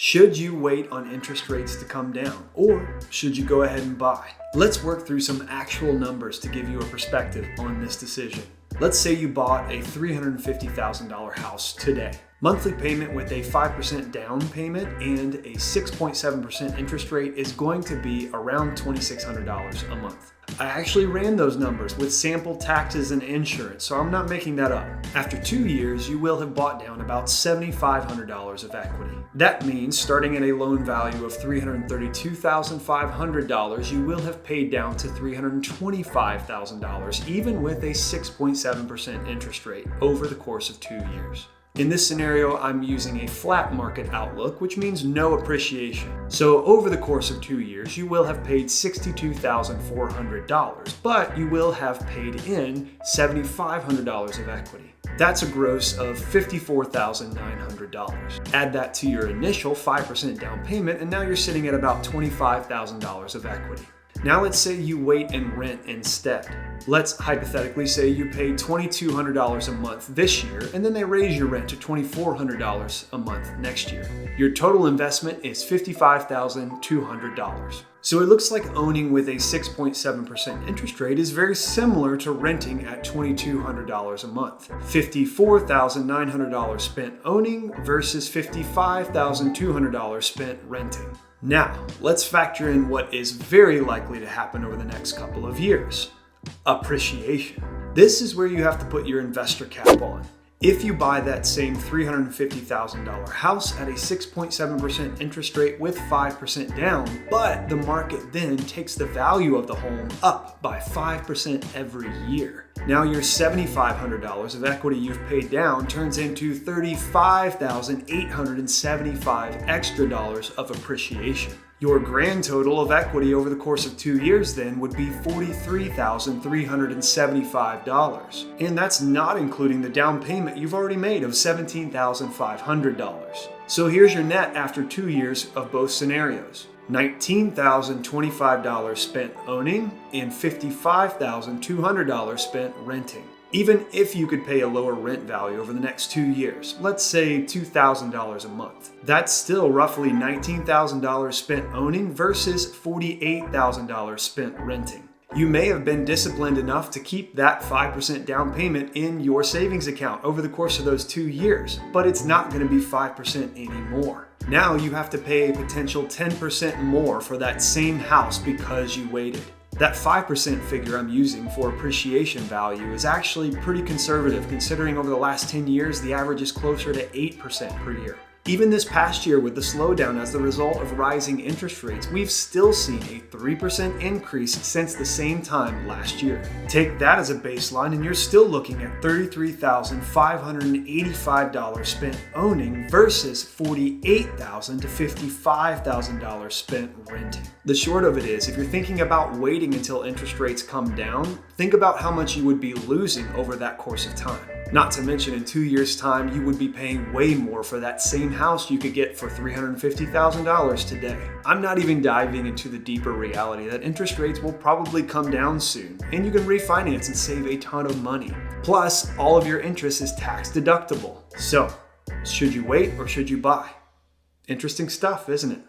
Should you wait on interest rates to come down, or should you go ahead and buy? Let's work through some actual numbers to give you a perspective on this decision. Let's say you bought a $350,000 house today. Monthly payment with a 5% down payment and a 6.7% interest rate is going to be around $2,600 a month. I actually ran those numbers with sample taxes and insurance, so I'm not making that up. After 2 years, you will have bought down about $7,500 of equity. That means starting at a loan value of $332,500, you will have paid down to $325,000, even with a 6.7% interest rate over the course of 2 years. In this scenario, I'm using a flat market outlook, which means no appreciation. So over the course of 2 years, you will have paid $62,400, but you will have paid in $7,500 of equity. That's a gross of $54,900. Add that to your initial 5% down payment, and now you're sitting at about $25,000 of equity. Now let's say you wait and rent instead. Let's hypothetically say you paid $2,200 a month this year, and then they raise your rent to $2,400 a month next year. Your total investment is $55,200. So it looks like owning with a 6.7% interest rate is very similar to renting at $2,200 a month. $54,900 spent owning versus $55,200 spent renting. Now, let's factor in what is very likely to happen over the next couple of years. Appreciation. This is where you have to put your investor cap on. If you buy that same $350,000 house at a 6.7% interest rate with 5% down, but the market then takes the value of the home up by 5% every year. Now your $7,500 of equity you've paid down turns into $35,875 extra dollars of appreciation. Your grand total of equity over the course of 2 years then would be $43,375. And that's not including the down payment you've already made of $17,500. So here's your net after 2 years of both scenarios. $19,025 spent owning and $55,200 spent renting. Even if you could pay a lower rent value over the next 2 years, let's say $2,000 a month, that's still roughly $19,000 spent owning versus $48,000 spent renting. You may have been disciplined enough to keep that 5% down payment in your savings account over the course of those 2 years, but it's not going to be 5% anymore. Now you have to pay a potential 10% more for that same house because you waited. That 5% figure I'm using for appreciation value is actually pretty conservative, considering over the last 10 years the average is closer to 8% per year. Even this past year, with the slowdown as the result of rising interest rates, we've still seen a 3% increase since the same time last year. Take that as a baseline and you're still looking at $33,585 spent owning versus $48,000 to $55,000 spent renting. The short of it is, if you're thinking about waiting until interest rates come down, think about how much you would be losing over that course of time. Not to mention, in 2 years' time, you would be paying way more for that same house you could get for $350,000 today. I'm not even diving into the deeper reality that interest rates will probably come down soon, and you can refinance and save a ton of money. Plus, all of your interest is tax deductible. So, should you wait or should you buy? Interesting stuff, isn't it?